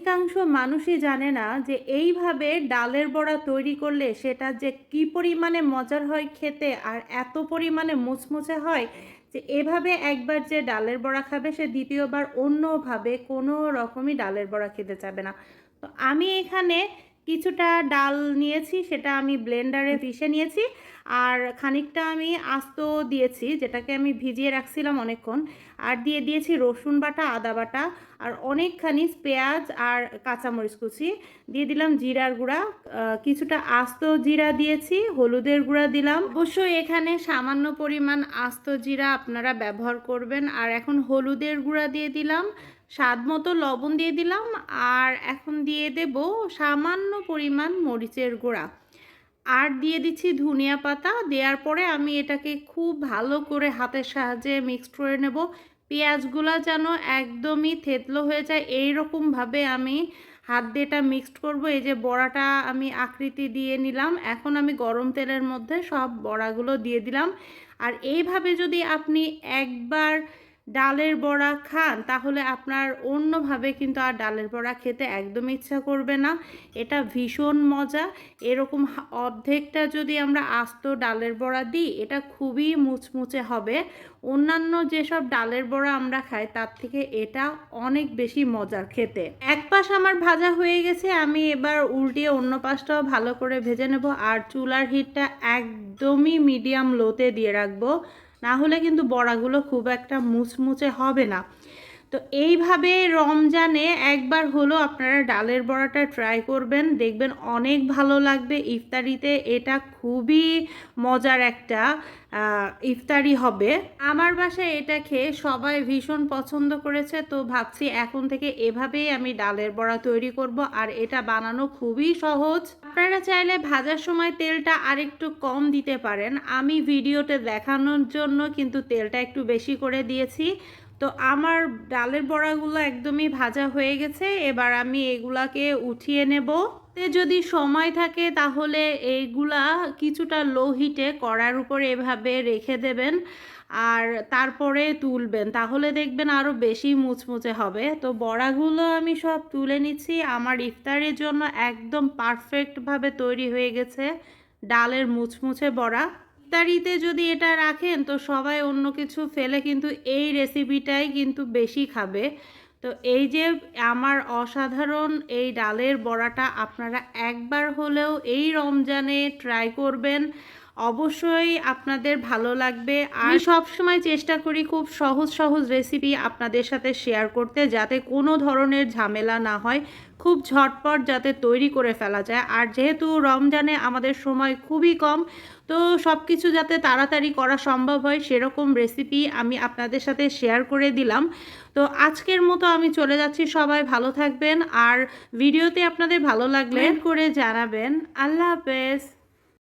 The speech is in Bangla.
অধিকাংশ মানুষই জানে না যে এইভাবে ডালের বড়া তৈরি করলে সেটা যে কী পরিমাণে মজার হয় খেতে, আর এত পরিমাণে মুচমুচে হয় যে এভাবে একবার যে ডালের বড়া খাবে সে দ্বিতীয়বার অন্যভাবে কোনো রকমই ডালের বড়া খেতে চাবে না। তো আমি এখানে কিছুটা ডাল নিয়েছি, সেটা আমি ব্লেন্ডারে পিষে নিয়েছি, আর খানিকটা আমি আস্ত দিয়েছি যেটাকে আমি ভিজিয়ে রাখছিলাম অনেকক্ষণ, আর দিয়ে দিয়েছি রসুন বাটা, আদা বাটা, আর অনেকখানি পেঁয়াজ আর কাঁচামরিচ কুচি, দিয়ে দিলাম জিরার গুঁড়া, কিছুটা আস্ত জিরা দিয়েছি, হলুদের গুঁড়া দিলাম। অবশ্যই এখানে সামান্য পরিমাণ আস্ত জিরা আপনারা ব্যবহার করবেন। আর এখন হলুদের গুঁড়া দিয়ে দিলাম, স্বাদ মতো লবণ দিয়ে দিলাম, আর এখন দিয়ে দেব সামান্য পরিমাণ মরিচের গুঁড়া, আর দিয়ে দিচ্ছি ধনিয়া পাতা। দেওয়ার পরে আমি এটাকে খুব ভালো করে হাতের সাহায্যে মিক্সড করে নেব। পেঁয়াজগুলো যেন একদমই থেতলো হয়ে যায় এইরকমভাবে আমি হাত দিয়ে এটা মিক্সড করব। এই যে বড়াটা আমি আকৃতি দিয়ে নিলাম, এখন আমি গরম তেলের মধ্যে সব বড়াগুলো দিয়ে দিলাম। আর এইভাবে যদি আপনি একবার ডালের বড়া খান তাহলে আপনার অন্যভাবে কিন্তু আর ডালের বড়া খেতে একদম ইচ্ছা করবে না। এটা ভীষণ মজা। এরকম অর্ধেকটা যদি আমরা আস্ত ডালের বড়া দিই এটা খুবই মুচমুচে হবে। অন্যান্য যেসব ডালের বড়া আমরা খাই তার থেকে এটা অনেক বেশি মজার খেতে। এক পাশ আমার ভাজা হয়ে গেছে, আমি এবার উল্টিয়ে অন্য পাশটাও ভালো করে ভেজে নেব। আর চুলার হিটটা একদমই মিডিয়াম লোতে দিয়ে রাখবো, না হলে কিন্তু বড়াগুলো খুব একটা মুচমুচে হবে না। তো এইভাবে রমজানে একবার হলো আপনারা ডালের বড়াটা ট্রাই করবেন, দেখবেন অনেক ভালো লাগবে। ইফতারিতে এটা খুবই মজার একটা ইফতারি হবে। আমার বাসায় এটা খেয়ে সবাই ভীষণ পছন্দ করেছে, তো ভাবছি এখন থেকে এভাবেই আমি ডালের বড়া তৈরি করব। আর এটা বানানো খুবই সহজ। আপনারা চাইলে ভাজার সময় তেলটা আরেকটু কম দিতে পারেন, আমি ভিডিওতে দেখানোর জন্য কিন্তু তেলটা একটু বেশি করে দিয়েছি। তো আমার ডালের বড়াগুলো একদমই ভাজা হয়ে গেছে, এবার আমি এগুলাকে উঠিয়ে নেব। যদি সময় থাকে তাহলে এইগুলা কিছুটা লো হিটে কড়ার উপরে এভাবে রেখে দেবেন, আর তারপরে তুলবেন, তাহলে দেখবেন আরও বেশি মুচমুচে হবে। তো বড়াগুলো আমি সব তুলে নিচ্ছি। আমার ইফতারের জন্য একদম পারফেক্টভাবে তৈরি হয়ে গেছে ডালের মুচমুচে বড়া। ইফতারিতে যদি এটা রাখেন তো সবাই অন্য কিছু ফেলে কিন্তু এই রেসিপিটাই কিন্তু বেশি খাবে। তো এই যে আমার অসাধারণ এই ডালের বড়াটা আপনারা একবার হলেও এই রমজানে ট্রাই করবেন, অবশ্যই আপনাদের ভালো লাগবে। আর সবসময় চেষ্টা করি খুব সহজ সহজ রেসিপি আপনাদের সাথে শেয়ার করতে, যাতে কোনো ধরনের ঝামেলা না হয়, খুব ঝটপট যাতে তৈরি করে ফেলা যায়। আর যেহেতু রমজানে আমাদের সময় খুবই কম, তো সব কিছু যাতে তাড়াতাড়ি করা সম্ভব হয় সেরকম রেসিপি আমি আপনাদের সাথে শেয়ার করে দিলাম। তো আজকের মতো আমি চলে যাচ্ছি, সবাই ভালো থাকবেন। আর ভিডিওতে আপনাদের ভালো লাগলে করে জানাবেন। আল্লাহ হাফেজ।